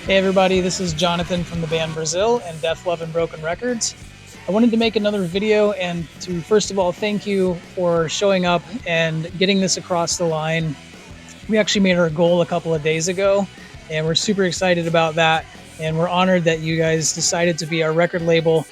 Hey everybody, this is Jonathan from the band Brazil and Death, Love, and Broken Records. I wanted to make another video and to first of all thank you for showing up and getting this across the line. We actually made our goal a couple of days ago and we're super excited about that, and we're honored that you guys decided to be our record label.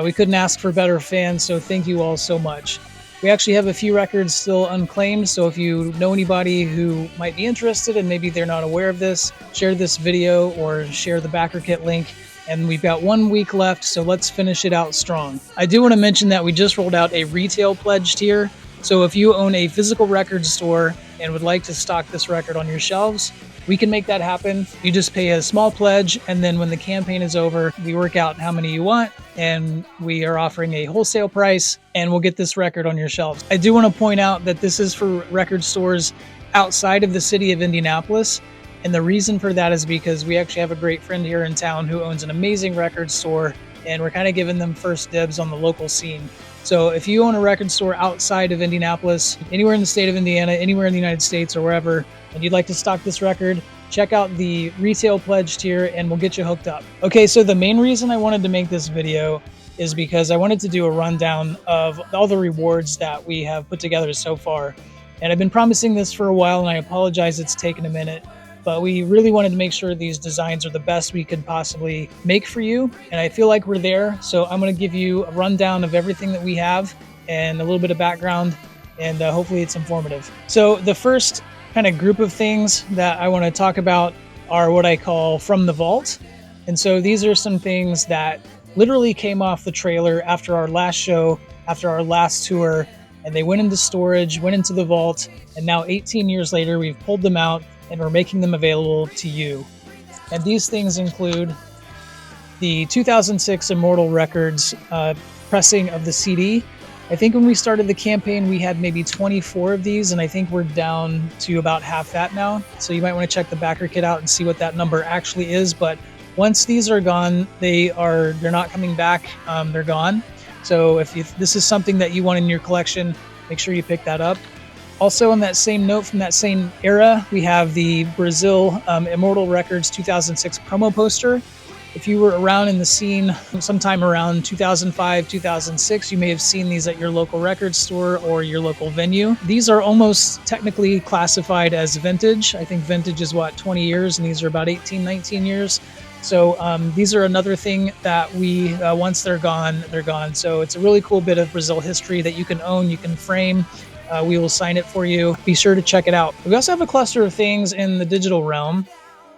We couldn't ask for better fans, so thank you all so much. We actually have a few records still unclaimed, so if you know anybody who might be interested and maybe they're not aware of this, share this video or share the Backerkit link. And we've got 1 week left, so let's finish it out strong. I do want to mention that we just rolled out a retail pledge tier. So if you own a physical record store and would like to stock this record on your shelves, we can make that happen. You just pay a small pledge, and then when the campaign is over, we work out how many you want, and we are offering a wholesale price, and we'll get this record on your shelves. I do want to point out that this is for record stores outside of the city of Indianapolis, and the reason for that is because we actually have a great friend here in town who owns an amazing record store, and we're kind of giving them first dibs on the local scene. So if you own a record store outside of Indianapolis, anywhere in the state of Indiana, anywhere in the United States or wherever, and you'd like to stock this record, check out the retail pledge tier and we'll get you hooked up. Okay, so the main reason I wanted to make this video is because I wanted to do a rundown of all the rewards that we have put together so far. And I've been promising this for a while, and I apologize it's taken a minute, but we really wanted to make sure these designs are the best we could possibly make for you. And I feel like we're there. So I'm going to give you a rundown of everything that we have and a little bit of background, and hopefully it's informative. So the first kind of group of things that I want to talk about are what I call from the vault. And so these are some things that literally came off the trailer after our last show, after our last tour, and they went into storage, went into the vault, and now 18 years later, we've pulled them out and we're making them available to you. And these things include the 2006 Immortal Records pressing of the CD. I think when we started the campaign, we had maybe 24 of these, and I think we're down to about half that now. So you might want to check the Backerkit out and see what that number actually is. But once these are gone, they're not coming back. They're gone. So if this is something that you want in your collection, make sure you pick that up. Also, on that same note, from that same era, we have the Brazil Immortal Records 2006 promo poster. If you were around in the scene sometime around 2005, 2006, you may have seen these at your local record store or your local venue. These are almost technically classified as vintage. I think vintage is 20 years, and these are about 18, 19 years. So these are another thing that we, once they're gone, they're gone. So it's a really cool bit of Brazil history that you can own, you can frame. We will sign it for you. Be sure to check it out. We also have a cluster of things in the digital realm.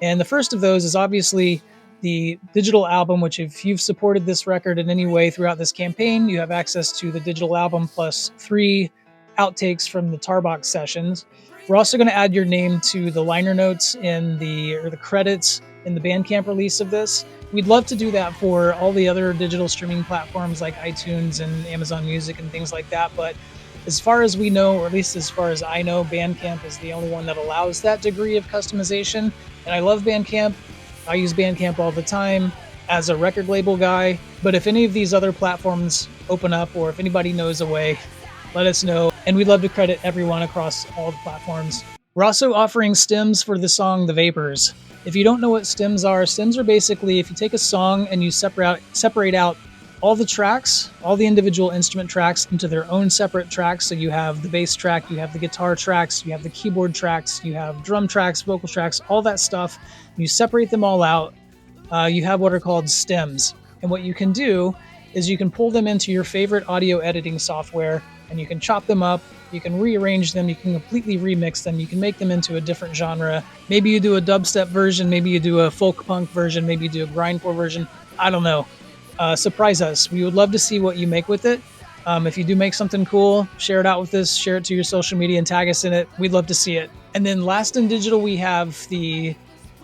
And the first of those is obviously the digital album, which if you've supported this record in any way throughout this campaign, you have access to the digital album plus 3 outtakes from the Tarbox sessions. We're also going to add your name to the liner notes in the credits in the Bandcamp release of this. We'd love to do that for all the other digital streaming platforms like iTunes and Amazon Music and things like that. But as far as we know, or at least as far as I know, Bandcamp is the only one that allows that degree of customization. And I love Bandcamp. I use Bandcamp all the time as a record label guy. But if any of these other platforms open up, or if anybody knows a way, let us know. And we'd love to credit everyone across all the platforms. We're also offering stems for the song The Vapors. If you don't know what stems are basically if you take a song and you separate out all the tracks, all the individual instrument tracks into their own separate tracks. So you have the bass track, you have the guitar tracks, you have the keyboard tracks, you have drum tracks, vocal tracks, all that stuff. You separate them all out. You have what are called stems. And what you can do is you can pull them into your favorite audio editing software and you can chop them up, you can rearrange them, you can completely remix them, you can make them into a different genre. Maybe you do a dubstep version, maybe you do a folk punk version, maybe you do a grindcore version. I don't know. Surprise us. We would love to see what you make with it. If you do make something cool, share it out with us, share it to your social media and tag us in it. We'd love to see it. And then last in digital, we have the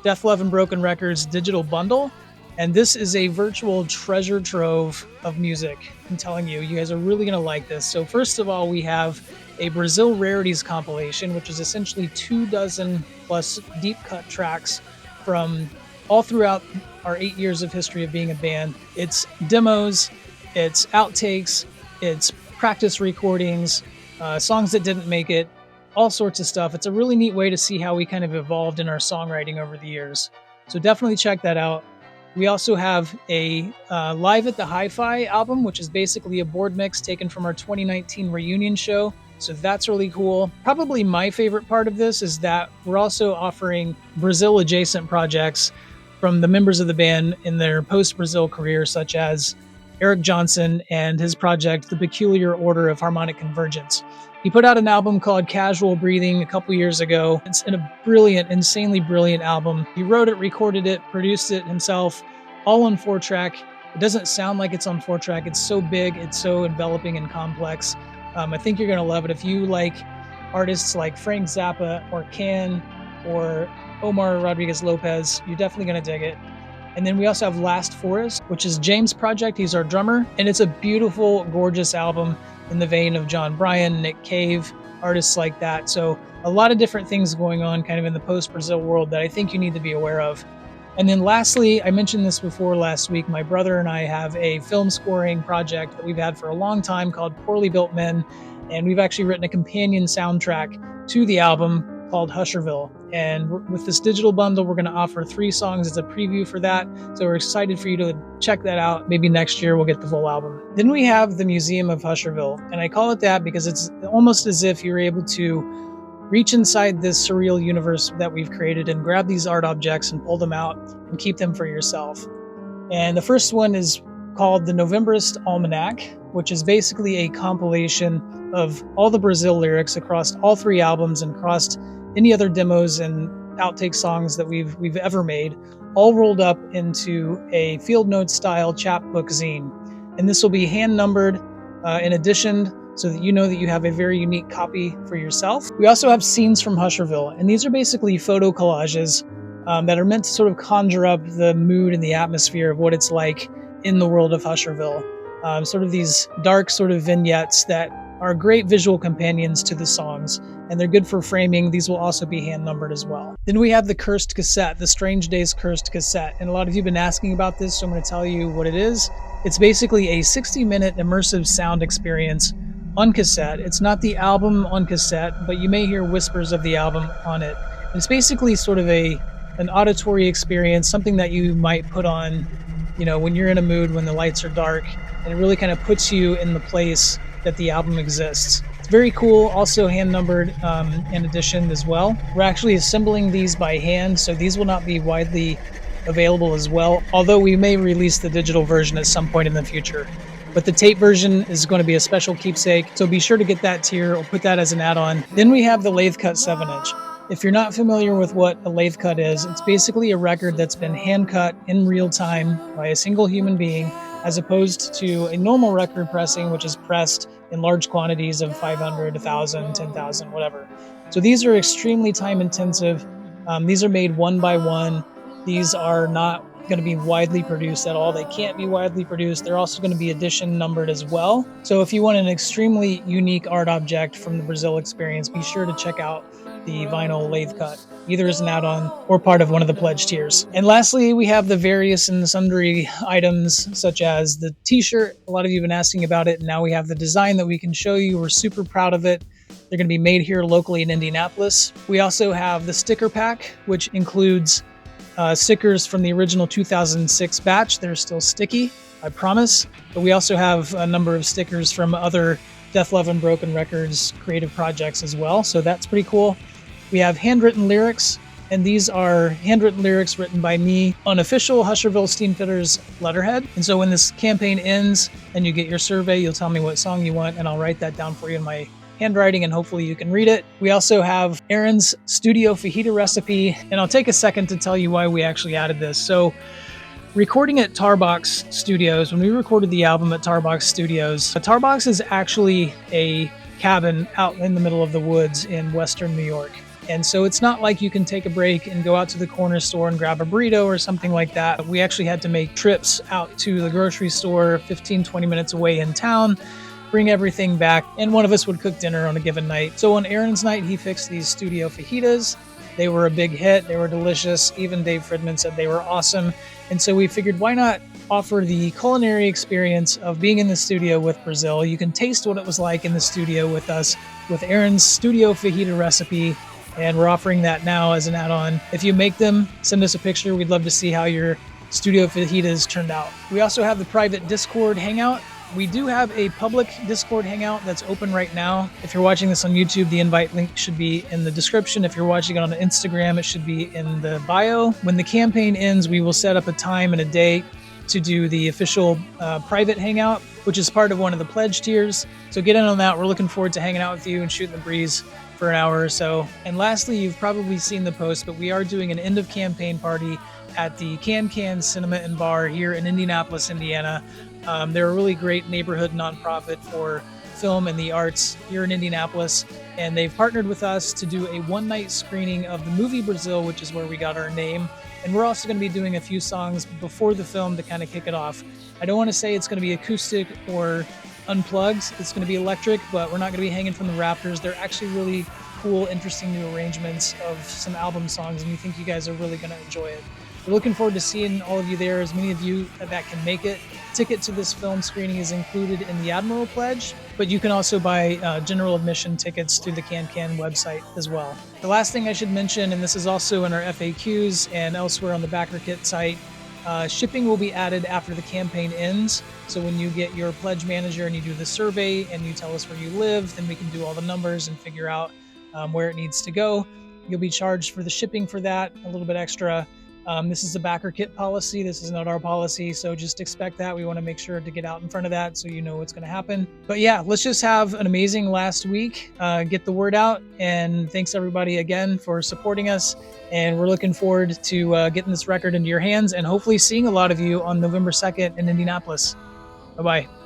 Death, Love, and Broken Records digital bundle. And this is a virtual treasure trove of music. I'm telling you, you guys are really going to like this. So first of all, we have a Brazil Rarities compilation, which is essentially 24 plus deep cut tracks from all throughout our 8 years of history of being a band. It's demos, it's outtakes, it's practice recordings, songs that didn't make it, all sorts of stuff. It's a really neat way to see how we kind of evolved in our songwriting over the years. So definitely check that out. We also have a Live at the Hi-Fi album, which is basically a board mix taken from our 2019 reunion show. So that's really cool. Probably my favorite part of this is that we're also offering Brazil adjacent projects from the members of the band in their post-Brazil career, such as Eric Johnson and his project, The Peculiar Order of Harmonic Convergence. He put out an album called Casual Breathing a couple years ago. It's a brilliant, insanely brilliant album. He wrote it, recorded it, produced it himself, all on 4-track. It doesn't sound like it's on 4-track. It's so big, it's so enveloping and complex. I think you're going to love it. If you like artists like Frank Zappa or Can or Omar Rodriguez Lopez, you're definitely going to dig it. And then we also have Last Forest, which is James' project. He's our drummer, and it's a beautiful, gorgeous album in the vein of John Bryan, Nick Cave, artists like that. So a lot of different things going on kind of in the post-Brazil world that I think you need to be aware of. And then lastly, I mentioned this before last week, my brother and I have a film scoring project that we've had for a long time called Poorly Built Men, and we've actually written a companion soundtrack to the album called Husherville. And with this digital bundle, we're going to offer 3 songs as a preview for that. So we're excited for you to check that out. Maybe next year we'll get the full album. Then we have the Museum of Husherville. And I call it that because it's almost as if you're able to reach inside this surreal universe that we've created and grab these art objects and pull them out and keep them for yourself. And the first one is called the Novemberist Almanac, which is basically a compilation of all the Brazil lyrics across all 3 albums and across any other demos and outtake songs that we've ever made, all rolled up into a field notes style chapbook zine. And this will be hand numbered in addition, so that you know that you have a very unique copy for yourself. We also have scenes from Husherville, and these are basically photo collages that are meant to sort of conjure up the mood and the atmosphere of what it's like in the world of Husherville. Sort of these dark sort of vignettes that are great visual companions to the songs, and they're good for framing. These will also be hand numbered as well. Then we have the Cursed Cassette, the Strange Days Cursed Cassette, and a lot of you have been asking about this, so I'm going to tell you what it is. It's basically a 60-minute immersive sound experience on cassette. It's not the album on cassette, but you may hear whispers of the album on it. It's basically sort of an auditory experience, something that you might put on, when you're in a mood, when the lights are dark, and it really kind of puts you in the place that the album exists. It's very cool, also hand numbered in addition as well. We're actually assembling these by hand, so these will not be widely available as well, although we may release the digital version at some point in the future. But the tape version is going to be a special keepsake, so be sure to get that tier or put that as an add-on. Then we have the lathe cut 7-inch. If you're not familiar with what a lathe cut is, it's basically a record that's been hand cut in real time by a single human being, as opposed to a normal record pressing, which is pressed in large quantities of 500, 1,000, 10,000, whatever. So these are extremely time intensive. These are made one by one. These are not going to be widely produced at all. They can't be widely produced. They're also going to be edition numbered as well. So if you want an extremely unique art object from the Brazil experience, be sure to check out the vinyl lathe cut, either as an add-on or part of one of the pledge tiers. And lastly, we have the various and sundry items, such as the t-shirt. A lot of you have been asking about it, and now we have the design that we can show you. We're super proud of it. They're going to be made here locally in Indianapolis. We also have the sticker pack, which includes stickers from the original 2006 batch. They're still sticky, I promise. But we also have a number of stickers from other Death, Love, and Broken Records creative projects as well, so that's pretty cool. We have handwritten lyrics, and these are handwritten lyrics written by me on official Husherville Steamfitters letterhead. And so when this campaign ends and you get your survey, you'll tell me what song you want, and I'll write that down for you in my handwriting, and hopefully you can read it. We also have Aaron's studio fajita recipe, and I'll take a second to tell you why we actually added this. So recording at Tarbox Studios, when we recorded the album at Tarbox Studios, Tarbox is actually a cabin out in the middle of the woods in western New York. And so it's not like you can take a break and go out to the corner store and grab a burrito or something like that. We actually had to make trips out to the grocery store 15, 20 minutes away in town, bring everything back, and one of us would cook dinner on a given night. So on Aaron's night, he fixed these studio fajitas. They were a big hit. They were delicious. Even Dave Fridman said they were awesome. And so we figured, why not offer the culinary experience of being in the studio with Brazil? You can taste what it was like in the studio with us, with Aaron's studio fajita recipe, and we're offering that now as an add-on. If you make them, send us a picture. We'd love to see how your studio fajitas turned out. We also have the private Discord hangout. We do have a public Discord hangout that's open right now. If you're watching this on YouTube, the invite link should be in the description. If you're watching it on Instagram, it should be in the bio. When the campaign ends, we will set up a time and a date to do the official private hangout, which is part of one of the pledge tiers. So get in on that. We're looking forward to hanging out with you and shooting the breeze for an hour or so. And lastly, you've probably seen the post, but we are doing an end of campaign party at the Can Cinema and Bar here in Indianapolis, Indiana. They're a really great neighborhood nonprofit for film and the arts here in Indianapolis, and they've partnered with us to do a one-night screening of the movie Brazil, which is where we got our name. And we're also going to be doing a few songs before the film to kind of kick it off. I don't want to say it's going to be acoustic or unplugged. It's going to be electric, but we're not going to be hanging from the rafters. They're actually really cool, interesting new arrangements of some album songs, and we think you guys are really going to enjoy it. We're looking forward to seeing all of you there, as many of you that can make it. Ticket to this film screening is included in the Admiral Pledge, but you can also buy general admission tickets through the Can website as well. The last thing I should mention, and this is also in our FAQs and elsewhere on the Backerkit site, shipping will be added after the campaign ends. So when you get your pledge manager and you do the survey and you tell us where you live, then we can do all the numbers and figure out where it needs to go. You'll be charged for the shipping for that, a little bit extra. This is the Backerkit policy. This is not our policy, so just expect that. We want to make sure to get out in front of that so you know what's going to happen. But yeah, let's just have an amazing last week, get the word out, and thanks everybody again for supporting us. And we're looking forward to getting this record into your hands and hopefully seeing a lot of you on November 2nd in Indianapolis. Bye-bye.